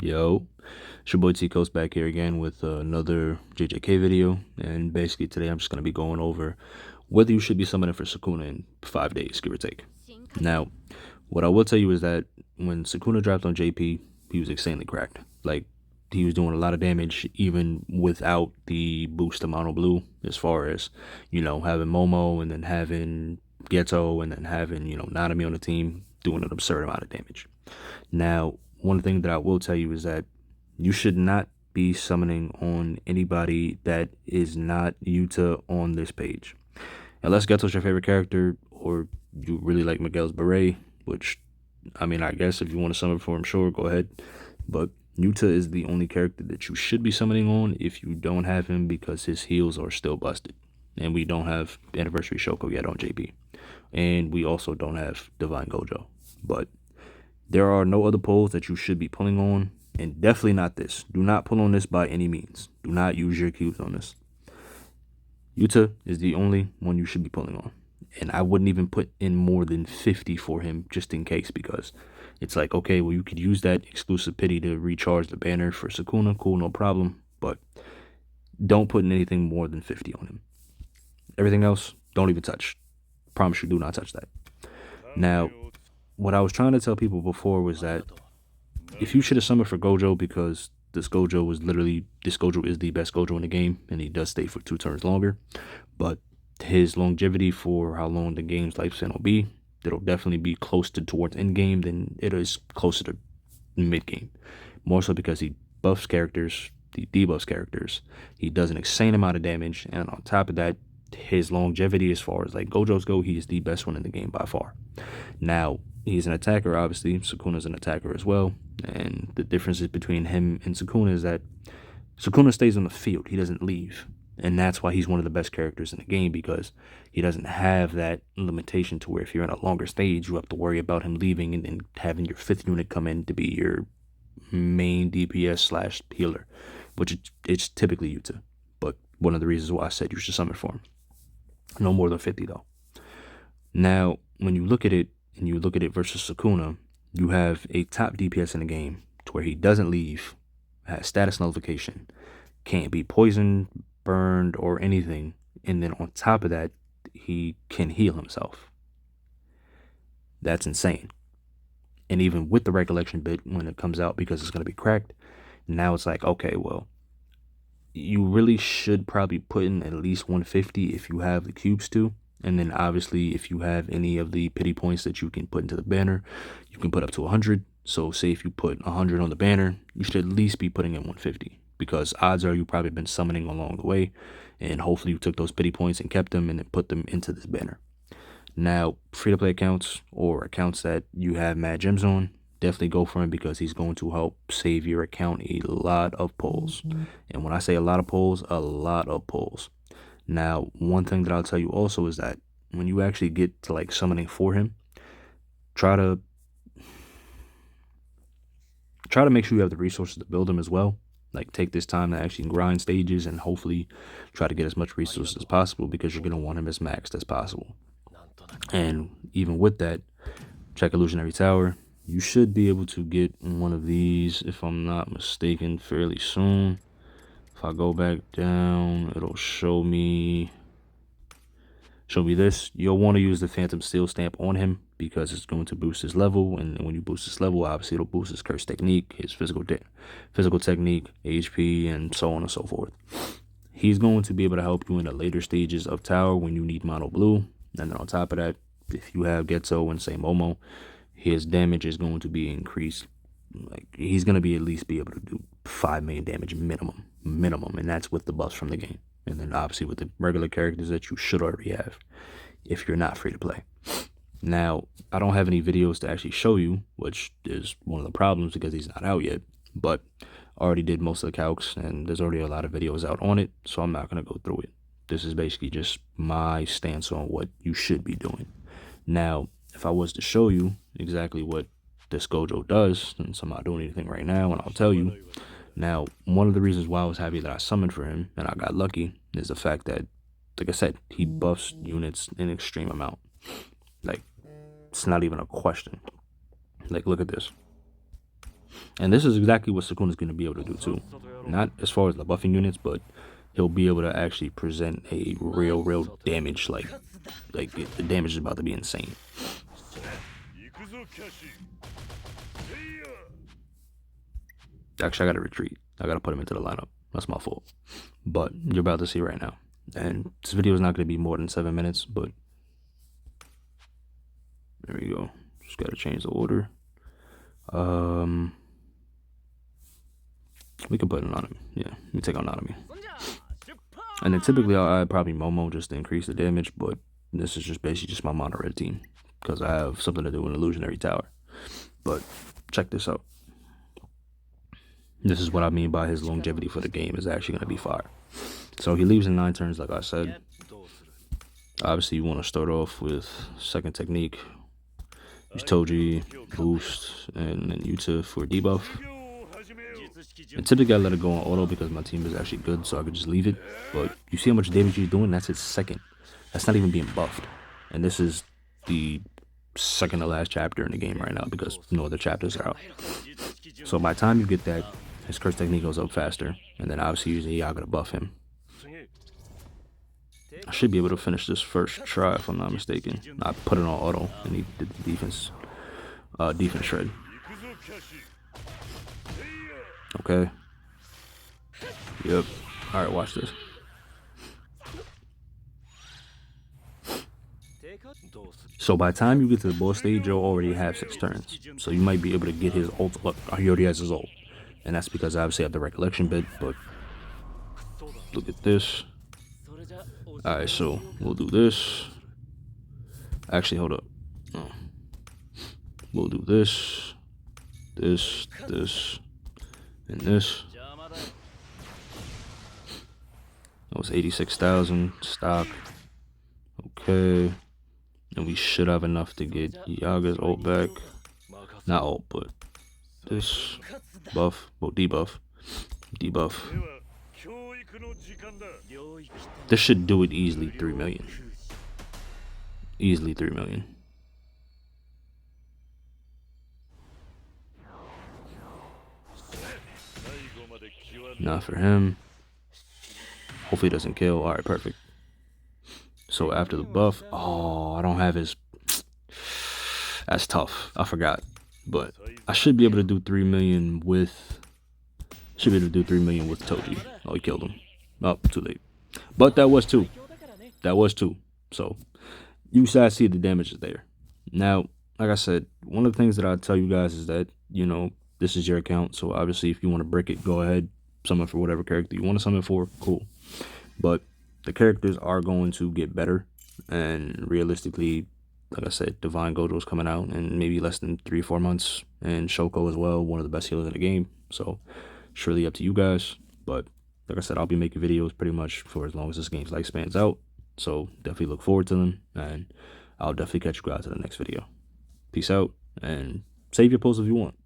Yo, it's your boy T Coast back here again with another JJK video, and basically today I'm just going to be going over whether you should be summoning for Sukuna in 5 days, give or take. Now, what I will tell you is that when Sukuna dropped on JP, he was insanely cracked. Like, he was doing a lot of damage even without the boost to Mono Blue, as far as, having Momo and then having Geto and then having, Nanami on the team doing an absurd amount of damage. Now, one thing that I will tell you is that you should not be summoning on anybody that is not Yuta on this page. Unless Geto's your favorite character or you really like Miguel's Beret, which, I mean, I guess if you want to summon for him, sure, go ahead. But Yuta is the only character that you should be summoning on if you don't have him because his heals are still busted. And we don't have Anniversary Shoko yet on JP. And we also don't have Divine Gojo. But there are no other pulls that you should be pulling on, and definitely not this. Do not pull on this by any means. Do not use your cubes on this. Yuta is the only one you should be pulling on. And I wouldn't even put in more than 50 for him just in case, because it's like, okay, well, you could use that exclusive pity to recharge the banner for Sukuna. Cool, no problem. But don't put in anything more than 50 on him. Everything else, don't even touch. Promise you, do not touch that. Now, what I was trying to tell people before was that if you should have summoned for Gojo, because this Gojo is the best Gojo in the game, and he does stay for 2 turns longer, but his longevity for how long the game's lifespan will be, it'll definitely be closer towards end game than it is closer to mid game. More so because he buffs characters, he debuffs characters, he does an insane amount of damage, and on top of that, his longevity as far as like Gojos go, he is the best one in the game by far. Now, he's an attacker, obviously. Sukuna's an attacker as well. And the differences between him and Sukuna is that Sukuna stays on the field. He doesn't leave. And that's why he's one of the best characters in the game, because he doesn't have that limitation to where if you're in a longer stage, you have to worry about him leaving and then having your 5th unit come in to be your main DPS / healer, which it's typically Yuta. But one of the reasons why I said you should summon for him. No more than 50 though. Now, when you look at it, and you look at it versus Sukuna, you have a top DPS in the game to where he doesn't leave, has status nullification, can't be poisoned, burned, or anything, and then on top of that, he can heal himself. That's insane. And even with the recollection bit, when it comes out, because it's going to be cracked, now it's like, okay, well, you really should probably put in at least 150 if you have the cubes to. And then obviously if you have any of the pity points that you can put into the banner, you can put up to 100. So say if you put 100 on the banner, you should at least be putting in 150, because odds are you probably been summoning along the way, and hopefully you took those pity points and kept them and then put them into this banner. Now, free-to-play accounts or accounts that you have mad gems on, definitely go for him, because he's going to help save your account a lot of pulls. And when I say a lot of pulls, a lot of pulls. Now, one thing that I'll tell you also is that when you actually get to like summoning for him, try to make sure you have the resources to build him as well. Like, take this time to actually grind stages and hopefully try to get as much resources as possible, because you're going to want him as maxed as possible. And even with that, check Illusionary Tower. You should be able to get one of these, if I'm not mistaken, fairly soon. If I go back down, it'll show me this. You'll want to use the Phantom Steel stamp on him, because it's going to boost his level, and when you boost his level, obviously it'll boost his curse technique, his physical technique, HP, and so on and so forth. He's going to be able to help you in the later stages of tower when you need mono blue. And then on top of that, if you have Geto and say Momo, his damage is going to be increased. Like, he's going to be at least be able to do 5 million damage minimum, and that's with the buffs from the game. And then obviously with the regular characters that you should already have if you're not free to play. Now, I don't have any videos to actually show you, which is one of the problems because he's not out yet, but I already did most of the calcs and there's already a lot of videos out on it, so I'm not going to go through it. This is basically just my stance on what you should be doing. Now, if I was to show you exactly what this Gojo does, since I'm not doing anything right now, and I'll tell you. Now, one of the reasons why I was happy that I summoned for him, and I got lucky, is the fact that, like I said, he buffs units in extreme amount. Like, it's not even a question. Like, look at this. And this is exactly what Sukuna's going to be able to do too. Not as far as the buffing units, but he'll be able to actually present a real damage. Like the damage is about to be insane. Actually, I gotta retreat. I gotta put him into the lineup. That's my fault. But you're about to see right now. And this video is not gonna be more than 7 minutes, but there we go. Just gotta change the order. We can put it on him. Yeah, we take on Nanami. And then typically I'll add probably Momo just to increase the damage, but this is just basically just my mono red team because I have something to do in Illusionary Tower. But check this out. This is what I mean by his longevity for the game is actually going to be fire. So he leaves in 9 turns, like I said. Obviously, you want to start off with second technique. Use Toji, boost, and then Yuta for debuff. And typically I let it go on auto because my team is actually good, so I could just leave it. But you see how much damage he's doing? That's his second. That's not even being buffed. And this is the second to last chapter in the game right now because no other chapters are out. So by the time you get that, his curse technique goes up faster. And then obviously using Yaga to buff him. I should be able to finish this first try if I'm not mistaken. I put it on auto and he did the defense shred. Okay. Yep. Alright, watch this. So by the time you get to the boss stage, you'll already have 6 turns. So you might be able to get his ult. Look, he already has his ult. And that's because obviously I have the recollection bit, but look at this. Alright, so we'll do this. Actually, hold up. Oh. We'll do this, this, and this. That was 86,000 stock. Okay. And we should have enough to get Yaga's ult back. Not ult, but this buff, well, debuff. This should do it easily 3 million. Easily 3 million. Not for him. Hopefully it doesn't kill. Alright, perfect. So after the buff, oh, I don't have his. That's tough. I forgot. But I should be able to do 3 million with. Should be able to do 3 million with Toji. Oh, he killed him. Oh, too late. But that was 2. That was 2. So you guys see the damage is there. Now, like I said, one of the things that I tell you guys is that, you know, this is your account. So obviously if you want to brick it, go ahead. Summon for whatever character you want to summon for. Cool. But the characters are going to get better. And realistically, like I said, Divine Gojo is coming out in maybe less than 3 or 4 months. And Shoko as well, one of the best healers in the game. So surely up to you guys. But like I said, I'll be making videos pretty much for as long as this game's lifespan's out. So definitely look forward to them. And I'll definitely catch you guys in the next video. Peace out. And save your post if you want.